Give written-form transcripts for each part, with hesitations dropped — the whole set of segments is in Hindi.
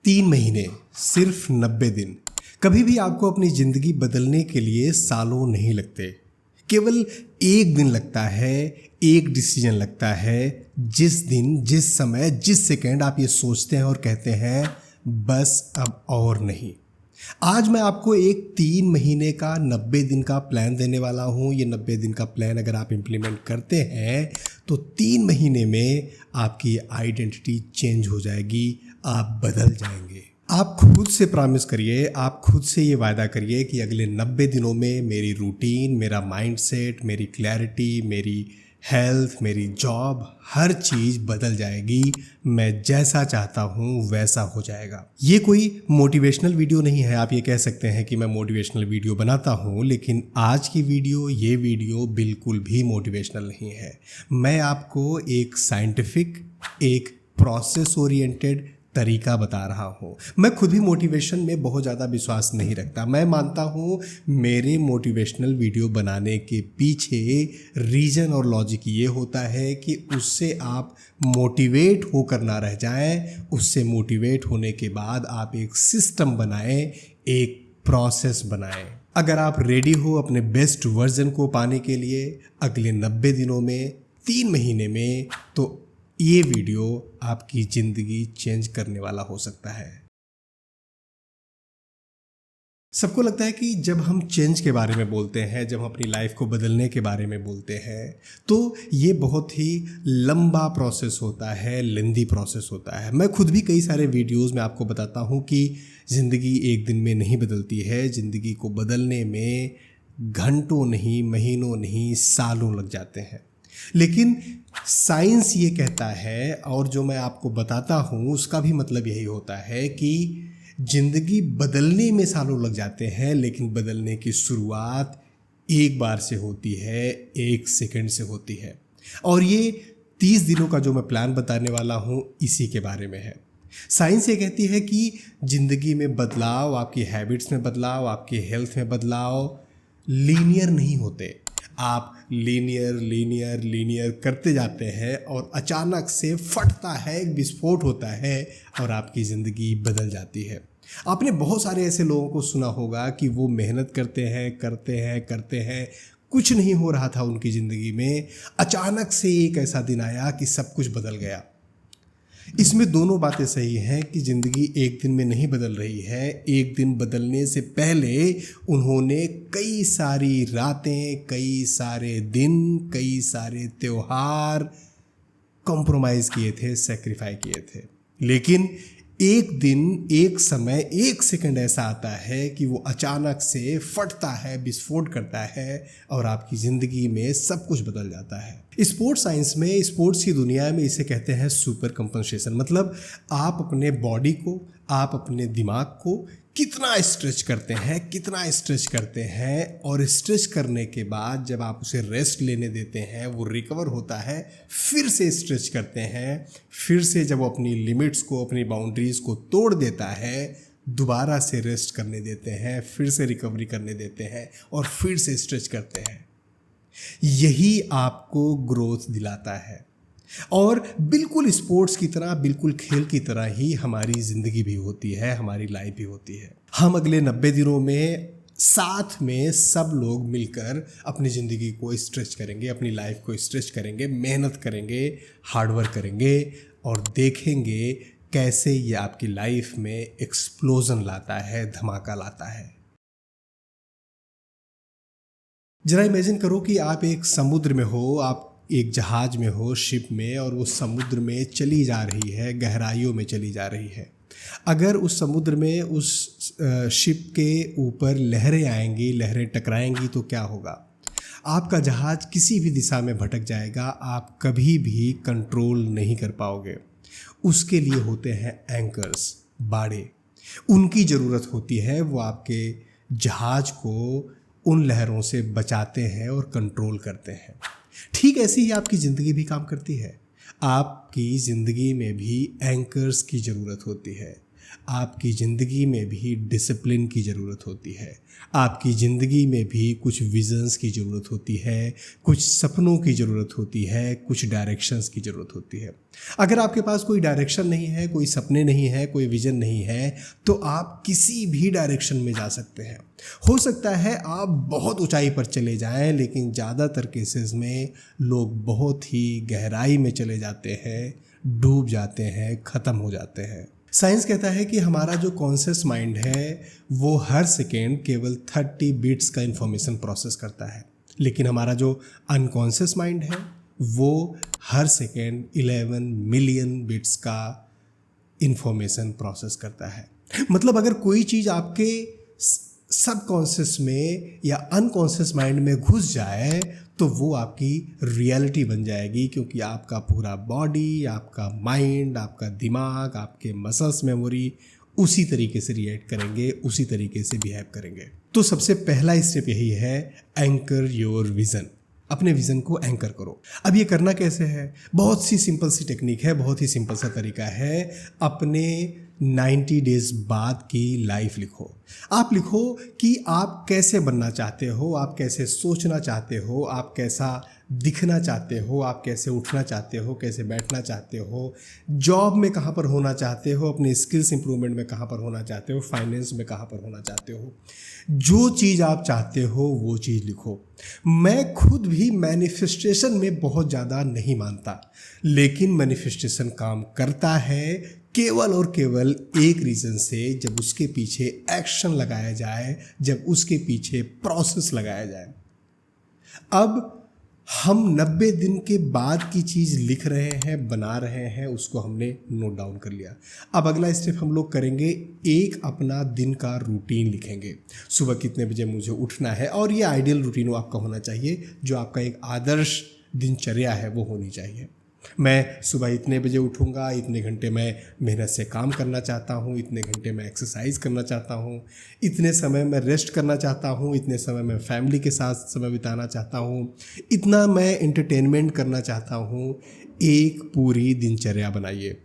3 महीने, सिर्फ 90 दिन। कभी भी आपको अपनी ज़िंदगी बदलने के लिए सालों नहीं लगते। केवल एक दिन लगता है, एक डिसीजन लगता है। जिस दिन, जिस समय, जिस सेकंड आप ये सोचते हैं और कहते हैं बस अब और नहीं। आज मैं आपको एक 3 महीने का 90 दिन का प्लान देने वाला हूँ। ये 90 दिन का प्लान अगर आप इम्प्लीमेंट करते हैं तो 3 महीने में आपकी आइडेंटिटी चेंज हो जाएगी, आप बदल जाएंगे। आप खुद से प्रॉमिस करिए, आप खुद से ये वायदा करिए कि अगले 90 दिनों में मेरी रूटीन, मेरा माइंडसेट, मेरी क्लैरिटी, मेरी हेल्थ, मेरी जॉब, हर चीज़ बदल जाएगी। मैं जैसा चाहता हूँ वैसा हो जाएगा। ये कोई मोटिवेशनल वीडियो नहीं है। आप ये कह सकते हैं कि मैं मोटिवेशनल वीडियो बनाता हूँ, लेकिन आज की वीडियो, ये वीडियो बिल्कुल भी मोटिवेशनल नहीं है। मैं आपको एक साइंटिफिक, एक प्रोसेस ओरिएंटेड तरीका बता रहा हूँ। मैं खुद भी मोटिवेशन में बहुत ज़्यादा विश्वास नहीं रखता। मैं मानता हूँ मेरे मोटिवेशनल वीडियो बनाने के पीछे रीज़न और लॉजिक ये होता है कि उससे आप मोटिवेट होकर ना रह जाएं। उससे मोटिवेट होने के बाद आप एक सिस्टम बनाएं, एक प्रोसेस बनाएं। अगर आप रेडी हो अपने बेस्ट वर्जन को पाने के लिए अगले 90 दिनों में, 3 महीने में, तो ये वीडियो आपकी ज़िंदगी चेंज करने वाला हो सकता है। सबको लगता है कि जब हम चेंज के बारे में बोलते हैं, जब हम अपनी लाइफ को बदलने के बारे में बोलते हैं, तो ये बहुत ही लंबा प्रोसेस होता है, लेंदी प्रोसेस होता है। मैं खुद भी कई सारे वीडियोस में आपको बताता हूँ कि ज़िंदगी एक दिन में नहीं बदलती है। ज़िंदगी को बदलने में घंटों नहीं, महीनों नहीं, सालों लग जाते हैं। लेकिन साइंस ये कहता है, और जो मैं आपको बताता हूँ उसका भी मतलब यही होता है कि ज़िंदगी बदलने में सालों लग जाते हैं, लेकिन बदलने की शुरुआत एक बार से होती है, एक सेकंड से होती है। और ये 30 दिनों का जो मैं प्लान बताने वाला हूँ इसी के बारे में है। साइंस ये कहती है कि ज़िंदगी में बदलाव, आपकी हैबिट्स में बदलाव, आपकी हेल्थ में बदलाव लीनियर नहीं होते। आप लीनियर करते जाते हैं और अचानक से फटता है, एक विस्फोट होता है और आपकी ज़िंदगी बदल जाती है। आपने बहुत सारे ऐसे लोगों को सुना होगा कि वो मेहनत करते हैं, कुछ नहीं हो रहा था उनकी ज़िंदगी में। अचानक से एक ऐसा दिन आया कि सब कुछ बदल गया। इसमें दोनों बातें सही हैं कि ज़िंदगी एक दिन में नहीं बदल रही है। एक दिन बदलने से पहले उन्होंने कई सारी रातें, कई सारे दिन, कई सारे त्योहार कॉम्प्रोमाइज़ किए थे, सेक्रीफाई किए थे। लेकिन एक दिन, एक समय, एक सेकंड ऐसा आता है कि वो अचानक से फटता है, विस्फोट करता है और आपकी ज़िंदगी में सब कुछ बदल जाता है। स्पोर्ट्स साइंस में, स्पोर्ट्स की दुनिया में इसे कहते हैं सुपर कंपनसेशन। मतलब आप अपने बॉडी को, आप अपने दिमाग को कितना स्ट्रेच करते हैं और स्ट्रेच करने के बाद जब आप उसे रेस्ट लेने देते हैं, वो रिकवर होता है, फिर से स्ट्रेच करते हैं, फिर से जब वो अपनी लिमिट्स को, अपनी बाउंड्रीज़ को तोड़ देता है, दोबारा से रेस्ट करने देते हैं, फिर से रिकवरी करने देते हैं और फिर से स्ट्रेच करते हैं। यही आपको ग्रोथ दिलाता है। और बिल्कुल स्पोर्ट्स की तरह, बिल्कुल खेल की तरह ही हमारी ज़िंदगी भी होती है, हमारी लाइफ भी होती है। हम अगले 90 दिनों में साथ में सब लोग मिलकर अपनी ज़िंदगी को स्ट्रेच करेंगे, अपनी लाइफ को स्ट्रेच करेंगे, मेहनत करेंगे, हार्डवर्क करेंगे और देखेंगे कैसे ये आपकी लाइफ में एक्सप्लोजन लाता है, धमाका लाता है। जरा इमेजिन करो कि आप एक समुद्र में हो, आप एक जहाज में हो, शिप में, और वो समुद्र में चली जा रही है, गहराइयों में चली जा रही है। अगर उस समुद्र में, उस शिप के ऊपर लहरें आएंगी, लहरें टकराएंगी तो क्या होगा? आपका जहाज किसी भी दिशा में भटक जाएगा, आप कभी भी कंट्रोल नहीं कर पाओगे। उसके लिए होते हैं एंकर्स, बाड़े। उनकी ज़रूरत होती है, वो आपके जहाज को उन लहरों से बचाते हैं और कंट्रोल करते हैं। ठीक ऐसे ही आपकी ज़िंदगी भी काम करती है। आपकी ज़िंदगी में भी एंकर्स की ज़रूरत होती है। आपकी ज़िंदगी में भी डिसिप्लिन की ज़रूरत होती है, आपकी ज़िंदगी में भी कुछ विजन्स की ज़रूरत होती है, कुछ सपनों की ज़रूरत होती है, कुछ डायरेक्शंस की ज़रूरत होती है। अगर आपके पास कोई डायरेक्शन नहीं है, कोई सपने नहीं है, कोई विज़न नहीं है, तो आप किसी भी डायरेक्शन में जा सकते हैं। हो सकता है आप बहुत ऊंचाई पर चले जाएं, लेकिन ज़्यादातर केसेस में लोग बहुत ही गहराई में चले जाते हैं, डूब जाते हैं, ख़त्म हो जाते हैं। साइंस कहता है कि हमारा जो कॉन्शियस माइंड है वो हर सेकेंड केवल 30 बिट्स का इन्फॉर्मेशन प्रोसेस करता है, लेकिन हमारा जो अनकॉन्शियस माइंड है वो हर सेकेंड 11 मिलियन बिट्स का इन्फॉर्मेशन प्रोसेस करता है। मतलब अगर कोई चीज़ आपके सबकॉन्शियस में या अनकॉन्शियस माइंड में घुस जाए तो वो आपकी रियलिटी बन जाएगी, क्योंकि आपका पूरा बॉडी, आपका माइंड, आपका दिमाग, आपके मसल्स मेमोरी उसी तरीके से रिएक्ट करेंगे, उसी तरीके से बिहेव करेंगे। तो सबसे पहला स्टेप यही है, एंकर योर विज़न। अपने विज़न को एंकर करो। अब ये करना कैसे है? बहुत सी सिंपल सी टेक्निक है, बहुत ही सिंपल सा तरीका है। अपने 90 डेज बाद की लाइफ लिखो। आप लिखो कि आप कैसे बनना चाहते हो, आप कैसे सोचना चाहते हो, आप कैसा दिखना चाहते हो, आप कैसे उठना चाहते हो, कैसे बैठना चाहते हो, जॉब में कहाँ पर होना चाहते हो, अपने स्किल्स इंप्रूवमेंट में कहाँ पर होना चाहते हो, फाइनेंस में कहाँ पर होना चाहते हो। जो चीज़ आप चाहते हो वो चीज़ लिखो। मैं खुद भी मैनिफेस्टेशन में बहुत ज़्यादा नहीं मानता, लेकिन मैनिफेस्टेशन काम करता है केवल और केवल एक रीज़न से, जब उसके पीछे एक्शन लगाया जाए, जब उसके पीछे प्रोसेस लगाया जाए। अब हम 90 दिन के बाद की चीज़ लिख रहे हैं, बना रहे हैं, उसको हमने नोट डाउन कर लिया। अब अगला स्टेप हम लोग करेंगे, एक अपना दिन का रूटीन लिखेंगे। सुबह कितने बजे मुझे उठना है, और ये आइडियल रूटीन आपका होना चाहिए, जो आपका एक आदर्श दिनचर्या है वो होनी चाहिए। मैं सुबह इतने बजे उठूँगा, इतने घंटे मैं मेहनत से काम करना चाहता हूँ, इतने घंटे मैं एक्सरसाइज करना चाहता हूँ, इतने समय मैं रेस्ट करना चाहता हूँ, इतने समय मैं फैमिली के साथ समय बिताना चाहता हूँ, इतना मैं एंटरटेनमेंट करना चाहता हूँ। एक पूरी दिनचर्या बनाइए।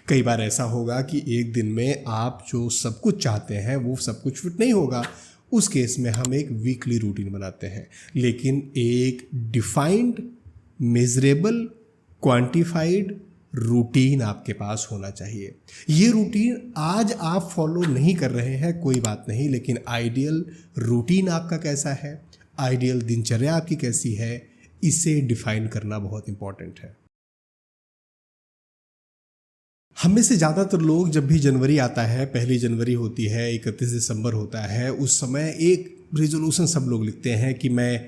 कई बार ऐसा होगा कि एक दिन में आप जो सब कुछ चाहते हैं वो सब कुछ फिट नहीं होगा। उस केस में हम एक वीकली रूटीन बनाते हैं, लेकिन एक डिफाइंड, मेजरेबल, क्वांटिफाइड रूटीन आपके पास होना चाहिए। ये रूटीन आज आप फॉलो नहीं कर रहे हैं, कोई बात नहीं, लेकिन आइडियल रूटीन आपका कैसा है, आइडियल दिनचर्या आपकी कैसी है, इसे डिफाइन करना बहुत इंपॉर्टेंट है। हम में से ज़्यादातर लोग जब भी जनवरी आता है, 1 जनवरी होती है, 31 दिसंबर होता है, उस समय एक रेजोल्यूशन सब लोग लिखते हैं कि मैं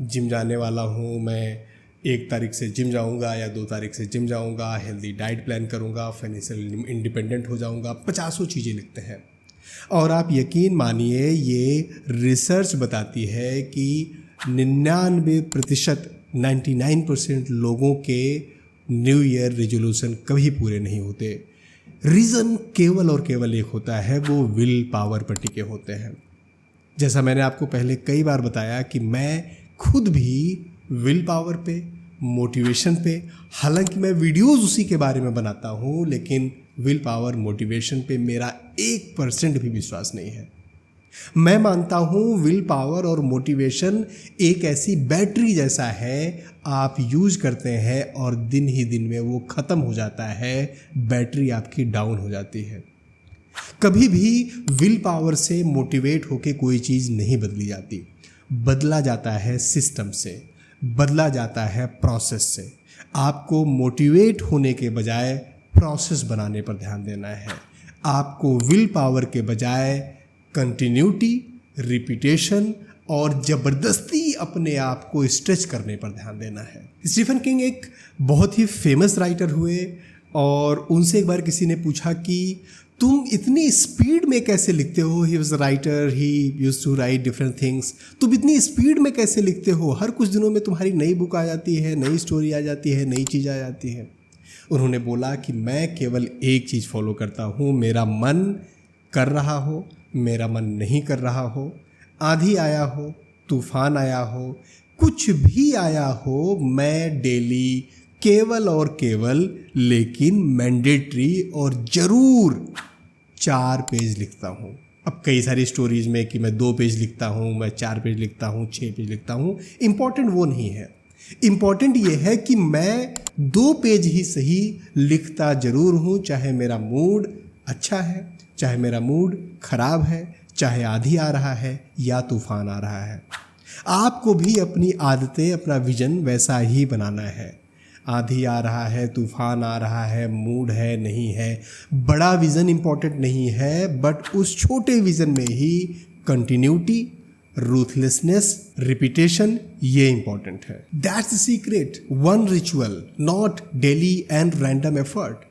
जिम जाने वाला हूँ, मैं 1 तारीख से जिम जाऊंगा या 2 तारीख से जिम जाऊंगा, हेल्दी डाइट प्लान करूंगा, फाइनेंशियल इंडिपेंडेंट हो जाऊंगा, 50 चीज़ें लिखते हैं। और आप यकीन मानिए, ये रिसर्च बताती है कि 99%, 99% लोगों के न्यू ईयर रेजोल्यूशन कभी पूरे नहीं होते। रीज़न केवल और केवल एक होता है, वो विल पावर पर टिके होते हैं। जैसा मैंने आपको पहले कई बार बताया कि मैं खुद भी विल पावर पे, मोटिवेशन पे, हालांकि मैं वीडियोस उसी के बारे में बनाता हूँ, लेकिन विल पावर, मोटिवेशन पे मेरा 1% भी विश्वास नहीं है। मैं मानता हूँ विल पावर और मोटिवेशन एक ऐसी बैटरी जैसा है, आप यूज करते हैं और दिन ही दिन में वो ख़त्म हो जाता है, बैटरी आपकी डाउन हो जाती है। कभी भी विल पावर से मोटिवेट होके कोई चीज़ नहीं बदली जाती। बदला जाता है सिस्टम से, बदला जाता है प्रोसेस से। आपको मोटिवेट होने के बजाय प्रोसेस बनाने पर ध्यान देना है। आपको विल पावर के बजाय कंटिन्यूटी, रिपीटेशन और ज़बरदस्ती अपने आप को स्ट्रेच करने पर ध्यान देना है। स्टीफन किंग एक बहुत ही फेमस राइटर हुए, और उनसे एक बार किसी ने पूछा कि तुम इतनी स्पीड में कैसे लिखते हो। He was a writer, he used to write different things. तुम इतनी स्पीड में कैसे लिखते हो, हर कुछ दिनों में तुम्हारी नई बुक आ जाती है, नई स्टोरी आ जाती है, नई चीज़ आ जाती है। उन्होंने बोला कि मैं केवल एक चीज़ फॉलो करता हूँ, मेरा मन कर रहा हो, मेरा मन नहीं कर रहा हो, आंधी आया हो, तूफान आया हो, कुछ भी आया हो, मैं डेली केवल और केवल, लेकिन मैंडेटरी और ज़रूर 4 पेज लिखता हूँ। अब कई सारी स्टोरीज में कि मैं 2 पेज लिखता हूँ, मैं 4 पेज लिखता हूँ, 6 पेज लिखता हूँ, इम्पॉर्टेंट वो नहीं है। इम्पॉर्टेंट ये है कि मैं 2 पेज ही सही लिखता ज़रूर हूँ, चाहे मेरा मूड अच्छा है, चाहे मेरा मूड खराब है, चाहे आंधी आ रहा है या तूफान आ रहा है। आपको भी अपनी आदतें, अपना विजन वैसा ही बनाना है। आंधी आ रहा है, तूफान आ रहा है, मूड है नहीं है, बड़ा विज़न इम्पॉर्टेंट नहीं है, बट उस छोटे विज़न में ही कंटिन्यूटी, रूथलेसनेस, रिपीटेशन, ये इंपॉर्टेंट है। That's the secret. One ritual, not daily and random effort.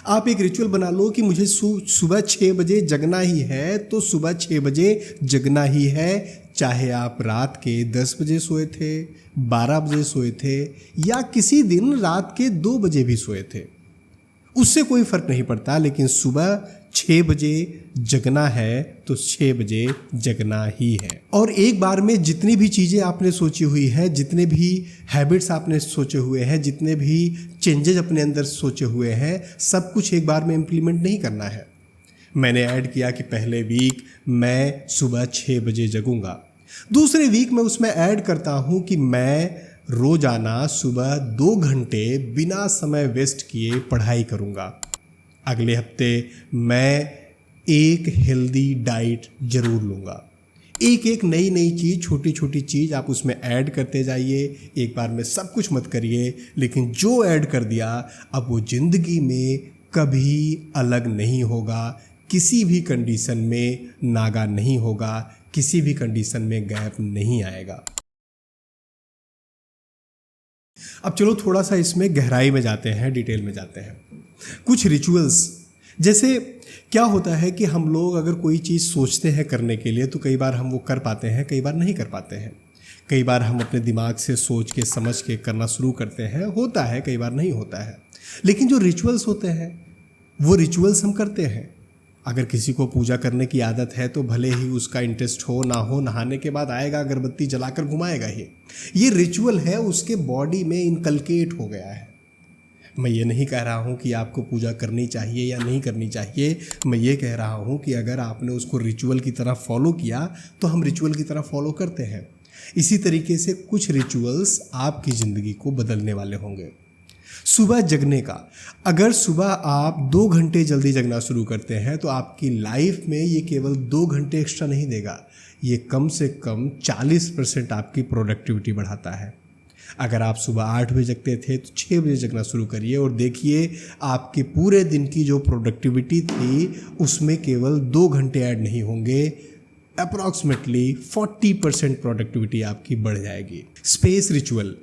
आप एक रिचुअल बना लो कि मुझे सुबह 6 बजे जगना ही है, तो सुबह 6 बजे जगना ही है, चाहे आप रात के 10 बजे सोए थे, 12 बजे सोए थे, या किसी दिन रात के 2 बजे भी सोए थे, उससे कोई फ़र्क नहीं पड़ता। लेकिन सुबह 6 बजे जगना है तो 6 बजे जगना ही है। और एक बार में जितनी भी चीज़ें आपने सोची हुई हैं, जितने भी हैबिट्स आपने सोचे हुए हैं, जितने भी चेंजेस अपने अंदर सोचे हुए हैं, सब कुछ एक बार में इम्प्लीमेंट नहीं करना है। मैंने ऐड किया कि पहले वीक मैं सुबह 6 बजे जगूंगा, दूसरे वीक में उसमें ऐड करता हूँ कि मैं रोजाना सुबह 2 घंटे बिना समय वेस्ट किए पढ़ाई करूँगा। अगले हफ्ते मैं एक हेल्दी डाइट जरूर लूँगा। एक एक नई नई चीज़, छोटी छोटी चीज़ आप उसमें ऐड करते जाइए। एक बार में सब कुछ मत करिए, लेकिन जो ऐड कर दिया अब वो ज़िंदगी में कभी अलग नहीं होगा, किसी भी कंडीशन में नागा नहीं होगा, किसी भी कंडीशन में गैप नहीं आएगा। अब चलो थोड़ा सा इसमें गहराई में जाते हैं, डिटेल में जाते हैं। कुछ रिचुअल्स, जैसे क्या होता है कि हम लोग अगर कोई चीज़ सोचते हैं करने के लिए तो कई बार हम वो कर पाते हैं, कई बार नहीं कर पाते हैं। कई बार हम अपने दिमाग से सोच के समझ के करना शुरू करते हैं, होता है, कई बार नहीं होता है। लेकिन जो रिचुअल्स होते हैं वो रिचुअल्स हम करते हैं। अगर किसी को पूजा करने की आदत है तो भले ही उसका इंटरेस्ट हो ना हो, नहाने के बाद आएगा, अगरबत्ती जलाकर घुमाएगा ही। ये रिचुअल है, उसके बॉडी में इनकलकेट हो गया है। मैं ये नहीं कह रहा हूँ कि आपको पूजा करनी चाहिए या नहीं करनी चाहिए। मैं ये कह रहा हूँ कि अगर आपने उसको रिचुअल की तरह फॉलो किया तो हम रिचुअल की तरह फॉलो करते हैं। इसी तरीके से कुछ रिचुअल्स आपकी ज़िंदगी को बदलने वाले होंगे। सुबह जगने का, अगर सुबह आप 2 घंटे जल्दी जगना शुरू करते हैं तो आपकी लाइफ में ये केवल 2 घंटे एक्स्ट्रा नहीं देगा, ये कम से कम 40% आपकी प्रोडक्टिविटी बढ़ाता है। अगर आप सुबह 8 बजे जगते थे तो 6 बजे जगना शुरू करिए और देखिए आपके पूरे दिन की जो प्रोडक्टिविटी थी उसमें केवल 2 घंटे ऐड नहीं होंगे, अप्रॉक्सीमेटली 40% प्रोडक्टिविटी आपकी बढ़ जाएगी। स्पेस रिचुअल,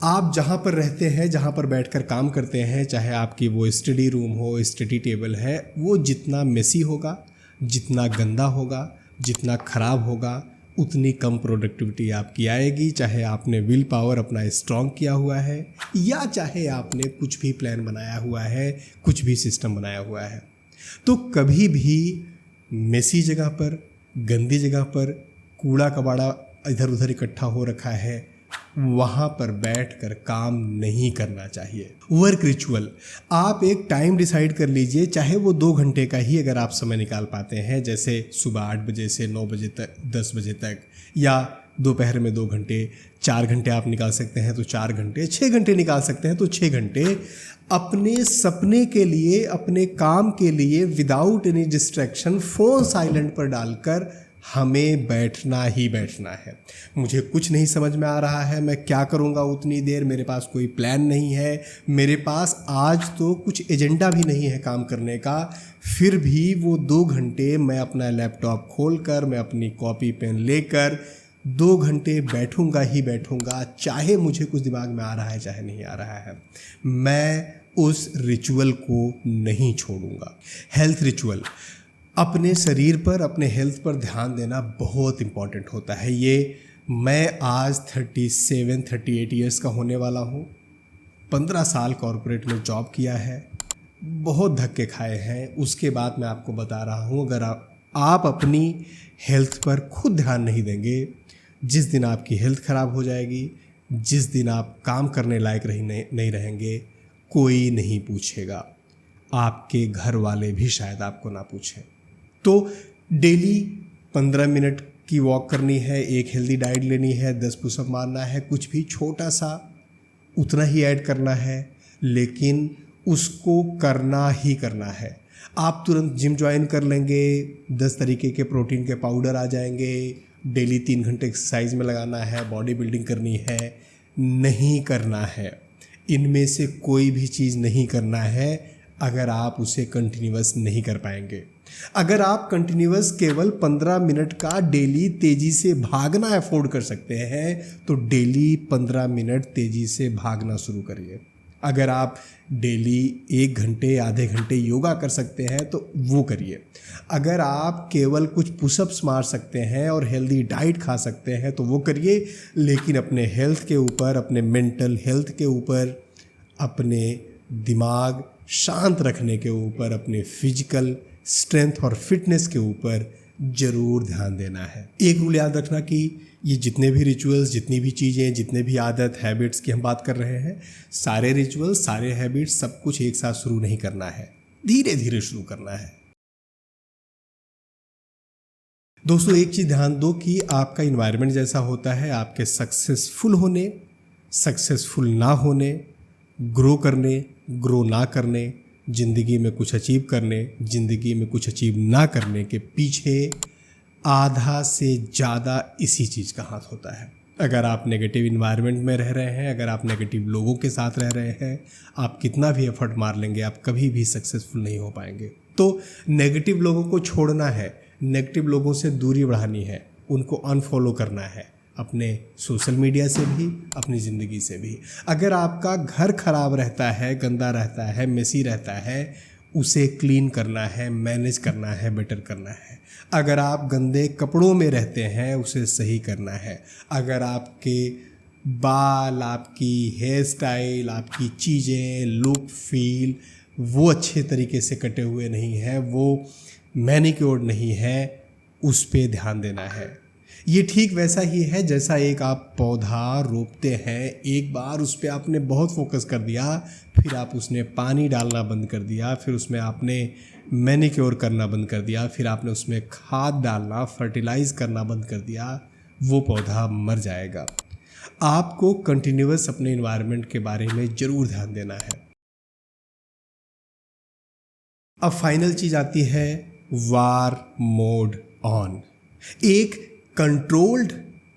आप जहाँ पर रहते हैं, जहाँ पर बैठकर काम करते हैं, चाहे आपकी वो स्टडी रूम हो, स्टडी टेबल है, वो जितना मेसी होगा, जितना गंदा होगा, जितना ख़राब होगा, उतनी कम प्रोडक्टिविटी आपकी आएगी। चाहे आपने विल पावर अपना स्ट्रॉन्ग किया हुआ है या चाहे आपने कुछ भी प्लान बनाया हुआ है, कुछ भी सिस्टम बनाया हुआ है, तो कभी भी मेसी जगह पर, गंदी जगह पर, कूड़ा कबाड़ा इधर उधर इकट्ठा हो रखा है, वहाँ पर बैठकर काम नहीं करना चाहिए। वर्क रिचुअल, आप एक टाइम डिसाइड कर लीजिए, चाहे वो 2 घंटे का ही अगर आप समय निकाल पाते हैं, जैसे सुबह 8 बजे से 9 बजे तक, 10 बजे तक, या दोपहर में 2 घंटे, 4 घंटे आप निकाल सकते हैं तो 4 घंटे, 6 घंटे निकाल सकते हैं तो 6 घंटे अपने सपने के लिए, अपने काम के लिए, without any distraction, phone silent पर डालकर हमें बैठना ही बैठना है। मुझे कुछ नहीं समझ में आ रहा है, मैं क्या करूँगा उतनी देर, मेरे पास कोई प्लान नहीं है, मेरे पास आज तो कुछ एजेंडा भी नहीं है काम करने का, फिर भी वो 2 घंटे मैं अपना लैपटॉप खोलकर, मैं अपनी कॉपी पेन लेकर 2 घंटे बैठूँगा ही बैठूँगा, चाहे मुझे कुछ दिमाग में आ रहा है चाहे नहीं आ रहा है, मैं उस रिचुअल को नहीं छोड़ूंगा। हेल्थ रिचुअल, अपने शरीर पर, अपने हेल्थ पर ध्यान देना बहुत इम्पॉर्टेंट होता है। ये मैं आज 37-38 ईयर्स का होने वाला हूँ, 15 साल कॉरपोरेट में जॉब किया है, बहुत धक्के खाए हैं। उसके बाद मैं आपको बता रहा हूँ, अगर आप अपनी हेल्थ पर खुद ध्यान नहीं देंगे, जिस दिन आपकी हेल्थ ख़राब हो जाएगी, जिस दिन आप काम करने लायक नहीं रहेंगे, कोई नहीं पूछेगा, आपके घर वाले भी शायद आपको ना पूछें। तो डेली 15 मिनट की वॉक करनी है, एक हेल्दी डाइट लेनी है, 10 पुशअप मारना है, कुछ भी छोटा सा उतना ही ऐड करना है, लेकिन उसको करना ही करना है। आप तुरंत जिम ज्वाइन कर लेंगे, 10 तरीके के प्रोटीन के पाउडर आ जाएंगे, डेली 3 घंटे एक्सरसाइज में लगाना है, बॉडी बिल्डिंग करनी है, नहीं करना है। इनमें से कोई भी चीज़ नहीं करना है अगर आप उसे कंटिन्यूअस नहीं कर पाएंगे। अगर आप कंटिन्यूअस केवल 15 मिनट का डेली तेज़ी से भागना अफोर्ड कर सकते हैं तो डेली 15 मिनट तेज़ी से भागना शुरू करिए। अगर आप डेली 1 घंटे आधे घंटे योगा कर सकते हैं तो वो करिए। अगर आप केवल कुछ पुशअप्स मार सकते हैं और हेल्दी डाइट खा सकते हैं तो वो करिए, लेकिन अपने हेल्थ के ऊपर, अपने मेंटल हेल्थ के ऊपर, अपने दिमाग शांत रखने के ऊपर, अपने फिजिकल स्ट्रेंथ और फिटनेस के ऊपर ज़रूर ध्यान देना है। एक रूल याद रखना कि ये जितने भी रिचुअल्स, जितनी भी चीज़ें, जितने भी आदत, हैबिट्स की हम बात कर रहे हैं, सारे रिचुअल्स, सारे हैबिट्स, सब कुछ एक साथ शुरू नहीं करना है, धीरे धीरे शुरू करना है। दोस्तों एक चीज़ ध्यान दो कि आपका इन्वायरमेंट जैसा होता है, आपके सक्सेसफुल होने, सक्सेसफुल ना होने, ग्रो करने, ग्रो ना करने, ज़िंदगी में कुछ अचीव करने, ज़िंदगी में कुछ अचीव ना करने के पीछे आधा से ज़्यादा इसी चीज़ का हाथ होता है। अगर आप नेगेटिव इन्वायरमेंट में रह रहे हैं, अगर आप नेगेटिव लोगों के साथ रह रहे हैं, आप कितना भी एफर्ट मार लेंगे, आप कभी भी सक्सेसफुल नहीं हो पाएंगे। तो नेगेटिव लोगों को छोड़ना है, नेगेटिव लोगों से दूरी बढ़ानी है, उनको अनफॉलो करना है, अपने सोशल मीडिया से भी, अपनी ज़िंदगी से भी। अगर आपका घर खराब रहता है, गंदा रहता है, मेसी रहता है, उसे क्लीन करना है, मैनेज करना है, बेटर करना है। अगर आप गंदे कपड़ों में रहते हैं, उसे सही करना है। अगर आपके बाल, आपकी हेयर स्टाइल, आपकी चीज़ें, लुक, फील वो अच्छे तरीके से कटे हुए नहीं हैं, वो मैनिक्योर्ड नहीं है, उस पे ध्यान देना है। ये ठीक वैसा ही है जैसा एक आप पौधा रोपते हैं, एक बार उस पर आपने बहुत फोकस कर दिया, फिर आप उसने पानी डालना बंद कर दिया, फिर उसमें आपने मैनिक्योर करना बंद कर दिया, फिर आपने उसमें खाद डालना, फर्टिलाइज करना बंद कर दिया, वो पौधा मर जाएगा। आपको कंटिन्यूअस अपने इन्वायरमेंट के बारे में ज़रूर ध्यान देना है। अब फाइनल चीज़ आती है वार मोड ऑन। एक कंट्रोल्ड,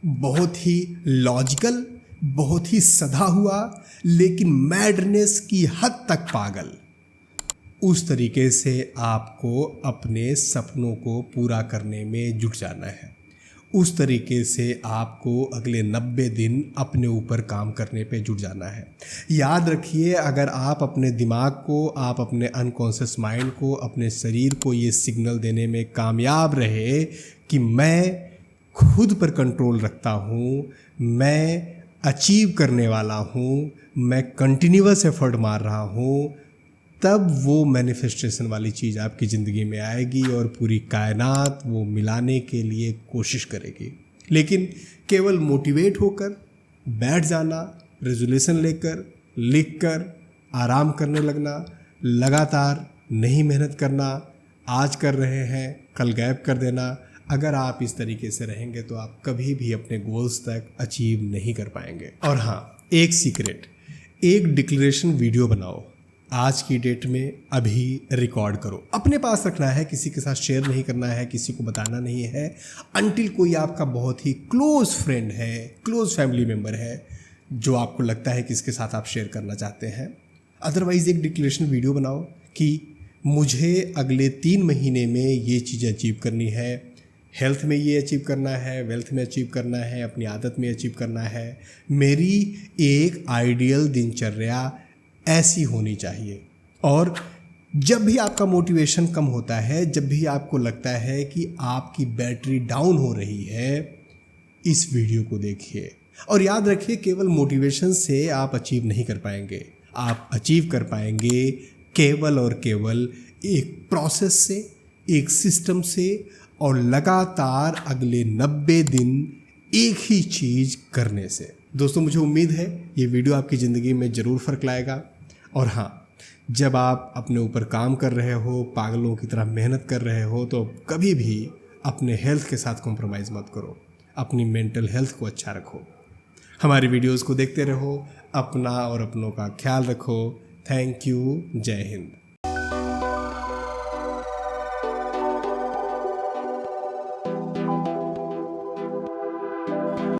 बहुत ही लॉजिकल, बहुत ही सधा हुआ, लेकिन मैडनेस की हद तक पागल, उस तरीके से आपको अपने सपनों को पूरा करने में जुट जाना है। उस तरीके से आपको अगले 90 दिन अपने ऊपर काम करने पे जुट जाना है। याद रखिए, अगर आप अपने दिमाग को, आप अपने अनकॉन्शियस माइंड को, अपने शरीर को ये सिग्नल देने में कामयाब रहे कि मैं खुद पर कंट्रोल रखता हूँ, मैं अचीव करने वाला हूँ, मैं कंटिन्यूअस एफर्ट मार रहा हूँ, तब वो मैनिफेस्टेशन वाली चीज़ आपकी ज़िंदगी में आएगी और पूरी कायनात वो मिलाने के लिए कोशिश करेगी। लेकिन केवल मोटिवेट होकर बैठ जाना, रेजोल्यूशन लेकर, लिख कर आराम करने लगना, लगातार नहीं मेहनत करना, आज कर रहे हैं कल गैप कर देना, अगर आप इस तरीके से रहेंगे तो आप कभी भी अपने गोल्स तक अचीव नहीं कर पाएंगे। और हाँ, एक सीक्रेट, एक डिक्लेरेशन वीडियो बनाओ, आज की डेट में अभी रिकॉर्ड करो, अपने पास रखना है, किसी के साथ शेयर नहीं करना है, किसी को बताना नहीं है, अनटिल कोई आपका बहुत ही क्लोज फ्रेंड है, क्लोज फैमिली मेम्बर है, जो आपको लगता है कि इसके साथ आप शेयर करना चाहते हैं। अदरवाइज़ एक डिक्लेरेशन वीडियो बनाओ कि मुझे अगले 3 महीने में ये चीज़ें अचीव करनी है, हेल्थ में ये अचीव करना है, वेल्थ में अचीव करना है, अपनी आदत में अचीव करना है, मेरी एक आइडियल दिनचर्या ऐसी होनी चाहिए। और जब भी आपका मोटिवेशन कम होता है, जब भी आपको लगता है कि आपकी बैटरी डाउन हो रही है, इस वीडियो को देखिए। और याद रखिए, केवल मोटिवेशन से आप अचीव नहीं कर पाएंगे, आप अचीव कर पाएंगे केवल और केवल एक प्रोसेस से, एक सिस्टम से, और लगातार अगले 90 दिन एक ही चीज़ करने से। दोस्तों मुझे उम्मीद है ये वीडियो आपकी ज़िंदगी में ज़रूर फ़र्क लाएगा। और हाँ, जब आप अपने ऊपर काम कर रहे हो, पागलों की तरह मेहनत कर रहे हो, तो कभी भी अपने हेल्थ के साथ कॉम्प्रोमाइज़ मत करो। अपनी मेंटल हेल्थ को अच्छा रखो। हमारी वीडियोस को देखते रहो, अपना और अपनों का ख्याल रखो। Thank you. जय हिंद।